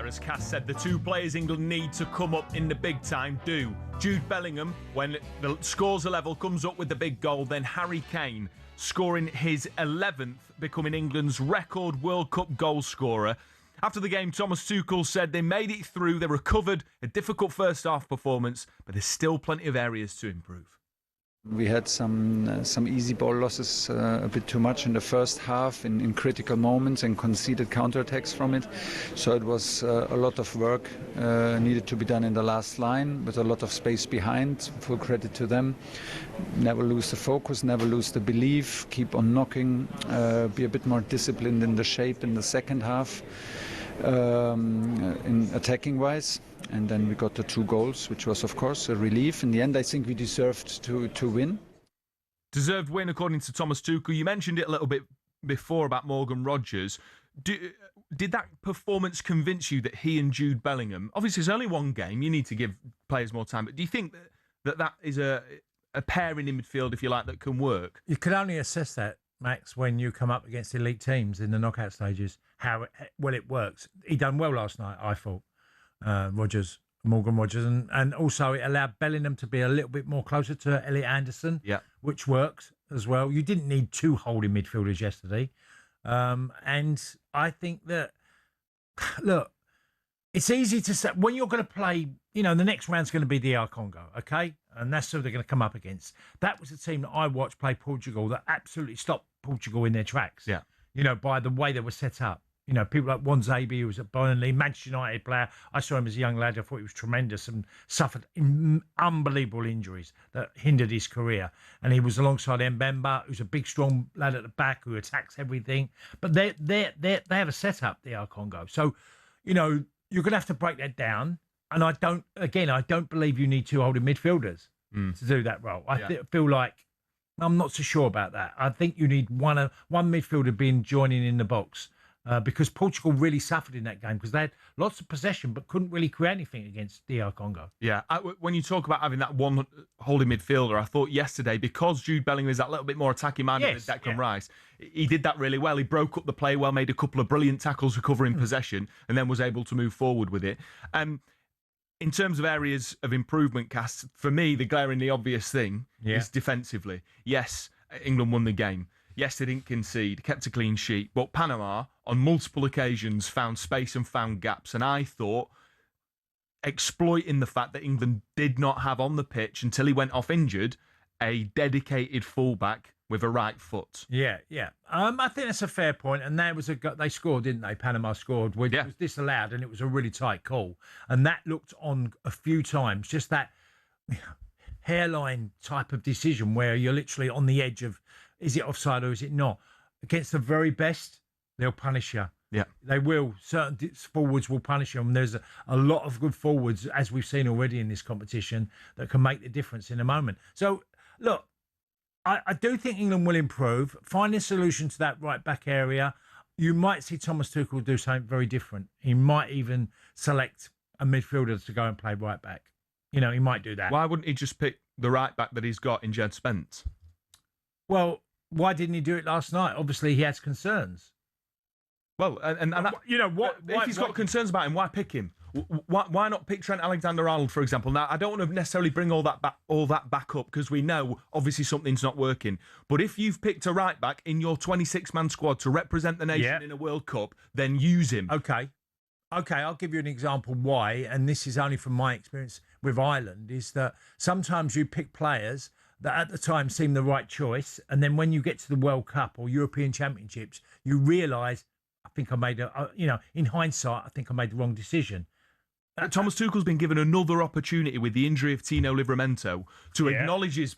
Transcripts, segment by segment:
as Cass said, the two players England need to come up in the big time do. Jude Bellingham, when the scores are level, comes up with the big goal. Then Harry Kane scoring his 11th, becoming England's record World Cup goal scorer. After the game, Thomas Tuchel said they made it through, they recovered a difficult first half performance, but there's still plenty of areas to improve. We had some easy ball losses, a bit too much in the first half in critical moments, and conceded counterattacks from it. So it was a lot of work needed to be done in the last line with a lot of space behind. Full credit to them. Never lose the focus, never lose the belief, keep on knocking, be a bit more disciplined in the shape in the second half, in attacking wise. And then we got the 2 goals, which was, of course, a relief. In the end, I think we deserved to win. Deserved win, according to Thomas Tuchel. You mentioned it a little bit before about Morgan Rogers. Did that performance convince you that he and Jude Bellingham, obviously it's only one game, you need to give players more time, but do you think that is a pairing in midfield, if you like, that can work? You can only assess that, Max, when you come up against elite teams in the knockout stages, how well it works. He done well last night, I thought. Morgan Rogers, and also it allowed Bellingham to be a little bit more closer to Elliot Anderson, which works as well. You didn't need 2 holding midfielders yesterday, and I think that, look, it's easy to say when you're going to play. You know, the next round's going to be DR Congo, okay, and that's who they're going to come up against. That was a team that I watched play Portugal that absolutely stopped Portugal in their tracks. Yeah, you know, by the way they were set up. You know, people like Wanzabi, who was at Burnley, Manchester United player. I saw him as a young lad. I thought he was tremendous and suffered unbelievable injuries that hindered his career. And he was alongside Mbemba, who's a big, strong lad at the back who attacks everything. But they have a setup, they are Congo. So, you know, you're going to have to break that down. And I don't believe you need 2 holding midfielders to do that role. I feel like I'm not so sure about that. I think you need one midfielder joining in the box. Because Portugal really suffered in that game because they had lots of possession but couldn't really create anything against DR Congo. Yeah, when you talk about having that one holding midfielder, I thought yesterday, because Jude Bellingham is that little bit more attacking minded than Declan Rice, he did that really well. He broke up the play well, made a couple of brilliant tackles recovering possession, and then was able to move forward with it. In terms of areas of improvement, Cass, for me, the glaringly obvious thing is defensively. Yes, England won the game. Yes, they didn't concede, kept a clean sheet, but Panama, on multiple occasions, found space and found gaps. And I thought, exploiting the fact that England did not have on the pitch, until he went off injured, a dedicated fullback with a right foot. Yeah. I think that's a fair point. And there was they scored, didn't they? Panama scored, which was disallowed, and it was a really tight call. And that looked on a few times, just that hairline type of decision where you're literally on the edge of, is it offside or is it not? Against the very best, they'll punish you. Yeah, they will. Certain forwards will punish you. And there's a lot of good forwards, as we've seen already in this competition, that can make the difference in a moment. So, look, I do think England will improve. Find a solution to that right-back area. You might see Thomas Tuchel do something very different. He might even select a midfielder to go and play right-back. You know, he might do that. Why wouldn't he just pick the right-back that he's got in Jed Spence? Well, why didn't he do it last night? Obviously, he has concerns. Well, and that, you know, if he's got concerns about him, why pick him? Why not pick Trent Alexander-Arnold, for example? Now, I don't want to necessarily bring all that back up because we know obviously something's not working. But if you've picked a right back in your 26-man squad to represent the nation in a World Cup, then use him. Okay, I'll give you an example why, and this is only from my experience with Ireland, is that sometimes you pick players that at the time seem the right choice, and then when you get to the World Cup or European Championships, you realise, I think I made in hindsight, I think I made the wrong decision. Thomas Tuchel's been given another opportunity with the injury of Tino Livramento to acknowledge his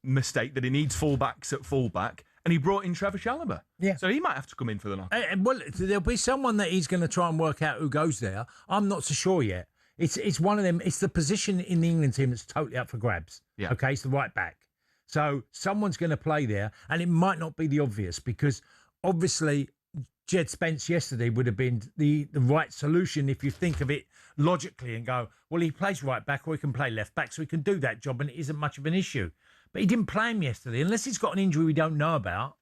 mistake that he needs fullbacks at fullback, and he brought in Trevor Chalobah. Yeah, so he might have to come in for the knock. Well, there'll be someone that he's going to try and work out who goes there. I'm not so sure yet. It's one of them. It's the position in the England team that's totally up for grabs. Yeah. Okay, it's the right back. So someone's going to play there, and it might not be the obvious because obviously Jed Spence yesterday would have been the right solution if you think of it logically and go, well, he plays right back or he can play left back, so he can do that job and it isn't much of an issue. But he didn't play him yesterday, unless he's got an injury we don't know about.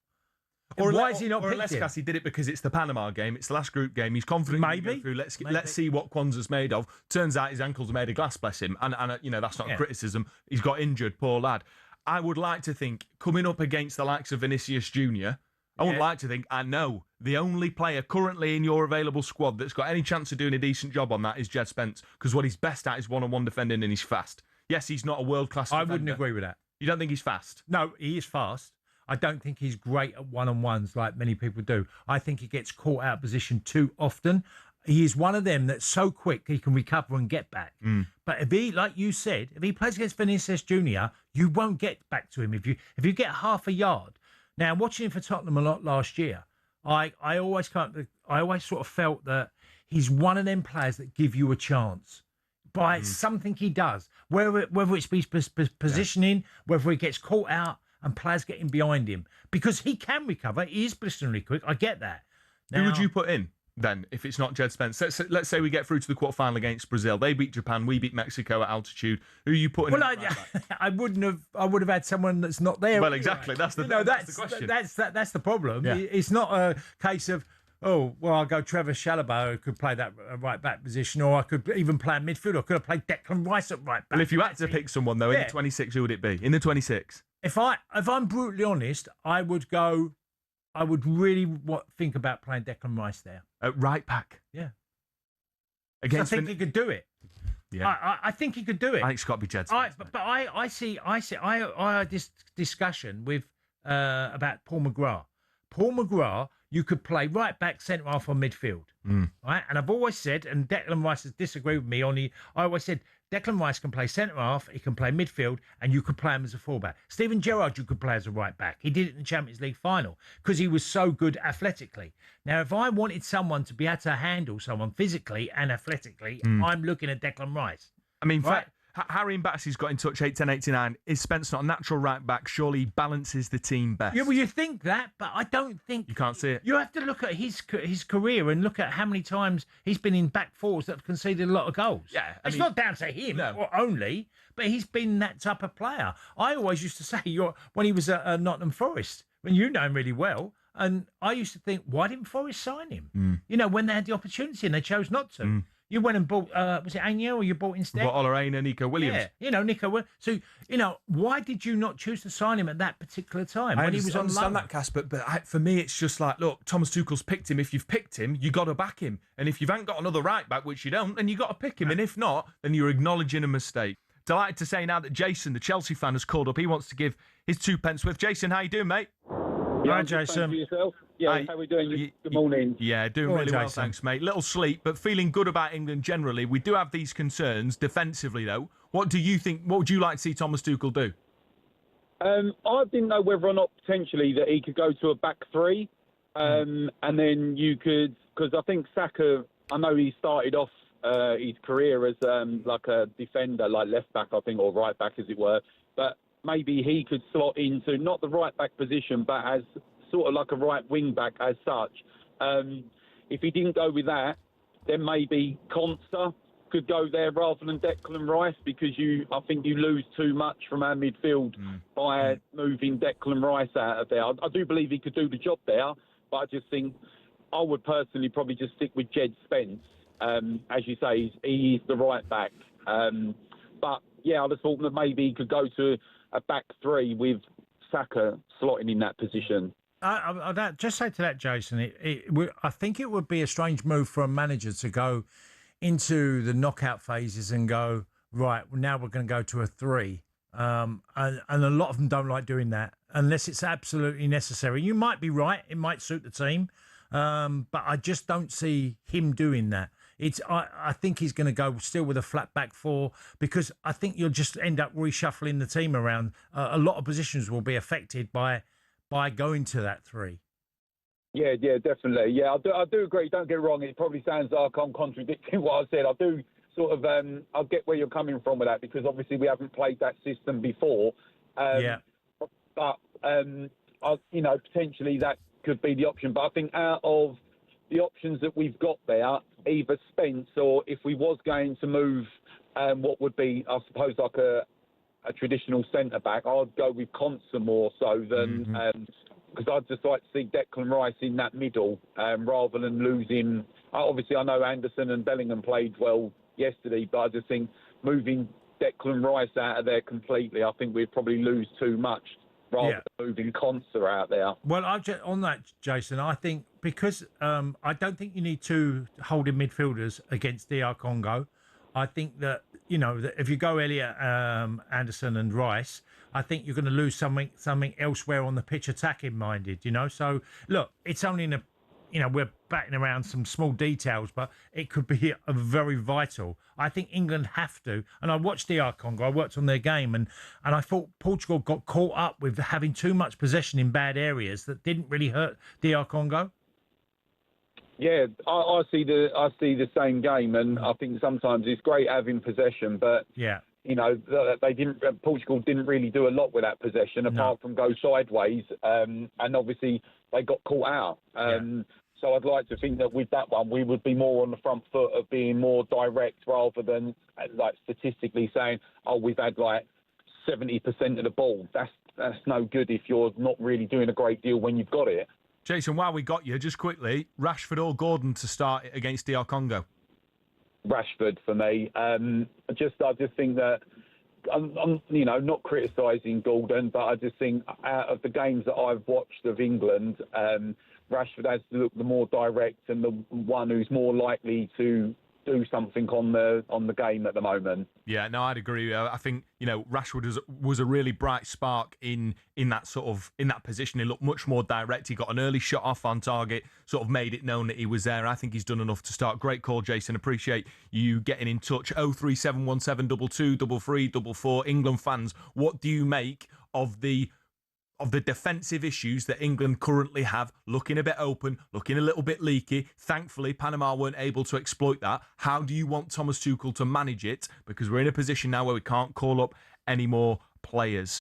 Why is he not Or picked unless him? Cassie did it because it's the Panama game, it's the last group game. He's confident. Maybe. Through. Let's see what Quansah's made of. Turns out his ankles are made of glass, bless him. And that's not a criticism. He's got injured, poor lad. I would like to think coming up against the likes of Vinicius Jr. I would like to think I know the only player currently in your available squad that's got any chance of doing a decent job on that is Jed Spence, because what he's best at is one-on-one defending and he's fast. Yes, he's not a world-class defender. I wouldn't agree with that. You don't think he's fast? No, he is fast. I don't think he's great at one-on-ones like many people do. I think he gets caught out of position too often. He is one of them that's so quick he can recover and get back. But if he, like you said, if he plays against Vinicius Jr., you won't get back to him if you get half a yard. Now, watching him for Tottenham a lot last year, I always sort of felt that he's one of them players that give you a chance by something he does, whether it's positioning, whether he gets caught out and players getting behind him, because he can recover. He is blisteringly quick. I get that. Now, who would you put in then if it's not Jed Spence? Let's say we get through to the quarterfinal against Brazil. They beat Japan. We beat Mexico at altitude. Who are you putting? Well, I would have had someone that's not there. Well, exactly. That's the question. That's the problem. Yeah. It's not a case of, oh, well, I'll go Trevor Chalobah, who could play that right back position, or I could even play in midfield. I could have played Declan Rice at right back. Well, if you had to pick someone though in the 26, who would it be? In the 26, if I'm brutally honest, I would really think about playing Declan Rice there at right back. Yeah, against. I think he could do it. Yeah, I think he could do it. I think it's got to be Jed Spence. I had this discussion with about Paul McGrath. Paul McGrath, you could play right back, centre half, or midfield, right? And I've always said, and Declan Rice has disagreed with me on I always said Declan Rice can play centre half, he can play midfield, and you could play him as a fullback. Steven Gerrard, you could play as a right back. He did it in the Champions League final because he was so good athletically. Now, if I wanted someone to be able to handle someone physically and athletically, I'm looking at Declan Rice. I mean, right? Harry Mbassy's got in touch, 81089. Is Spence not a natural right back? Surely he balances the team best. Yeah, well, you think that, but I don't think... You can't see it. You have to look at his career and look at how many times he's been in back fours that have conceded a lot of goals. Yeah. It's not down to him or only, but he's been that type of player. I always used to say, when he was at Nottingham Forest, when you know him really well, and I used to think, why didn't Forest sign him? When they had the opportunity and they chose not to. You went and bought, was it Aniel, or you bought instead? Bought Olorena, Nico Williams. Yeah, Nico. So, why did you not choose to sign him at that particular time when he was on loan? I understand that, Casper, but for me, it's just like, look, Thomas Tuchel's picked him. If you've picked him, you got to back him. And if you haven't got another right back, which you don't, then you got to pick him. And if not, then you're acknowledging a mistake. Delighted to say now that Jason, the Chelsea fan, has called up. He wants to give his 2 pence worth. Jason, how you doing, mate? Yeah, Hi, Jason. Yourself? Yeah, how are we doing? Good morning. Yeah, doing really well, thanks, mate. Little sleep, but feeling good about England generally. We do have these concerns defensively, though. What do you think? What would you like to see Thomas Tuchel do? I didn't know whether or not potentially that he could go to a back three, and then you could, because I think Saka, I know he started off his career as like a defender, like left back, I think, or right back, as it were, but maybe he could slot into not the right back position, but as sort of like a right wing back as such. If he didn't go with that, then maybe Quansah could go there rather than Declan Rice, because I think you lose too much from our midfield by moving Declan Rice out of there. I do believe he could do the job there, but I just think I would personally probably just stick with Jed Spence. As you say, he is the right back. But yeah, I just thought that maybe he could go to a back three with Saka slotting in that position. I'd just say to that, Jason, I think it would be a strange move for a manager to go into the knockout phases and go, right, well, now we're going to go to a three. And a lot of them don't like doing that unless it's absolutely necessary. You might be right. It might suit the team. But I just don't see him doing that. I think he's going to go still with a flat back four, because I think you'll just end up reshuffling the team around. A lot of positions will be affected by going to that three. Yeah, definitely. Yeah, I do agree. Don't get it wrong. It probably sounds like I'm contradicting what I said. I do sort of, I get where you're coming from with that, because obviously we haven't played that system before. But, potentially that could be the option. But I think out of the options that we've got there, either Spence, or if we was going to move what would be, I suppose, like a a traditional centre back, I'd go with Quansah more so than because I'd just like to see Declan Rice in that middle rather than losing. Obviously, I know Anderson and Bellingham played well yesterday, but I just think moving Declan Rice out of there completely, I think we'd probably lose too much rather than moving Quansah out there. Well, on that, Jason, I think because I don't think you need two holding midfielders against DR Congo. I think that, that if you go Elliott, Anderson and Rice, I think you're going to lose something elsewhere on the pitch attacking minded, So, look, it's only we're batting around some small details, but it could be a very vital. I think England have to. And I watched DR Congo. I worked on their game, and I thought Portugal got caught up with having too much possession in bad areas that didn't really hurt DR Congo. Yeah, I see the same game, and I think sometimes it's great having possession, but Portugal didn't really do a lot with that possession apart from go sideways, and obviously they got caught out. So I'd like to think that with that one, we would be more on the front foot of being more direct rather than like statistically saying, oh, we've had like 70% of the ball. That's no good if you're not really doing a great deal when you've got it. Jason, while we got you, just quickly, Rashford or Gordon to start against DR Congo? Rashford for me. I just think that I'm not criticising Gordon, but I just think out of the games that I've watched of England, Rashford has to look the more direct and the one who's more likely to do something on the game at the moment. Yeah, no, I'd agree. I think Rashford was a really bright spark in that position. He looked much more direct. He got an early shot off on target, sort of made it known that he was there. I think he's done enough to start. Great call, Jason. Appreciate you getting in touch. 03717 22 33 44. England fans, what do you make of the defensive issues that England currently have, looking a bit open, looking a little bit leaky? Thankfully, Panama weren't able to exploit that. How do you want Thomas Tuchel to manage it? Because we're in a position now where we can't call up any more players.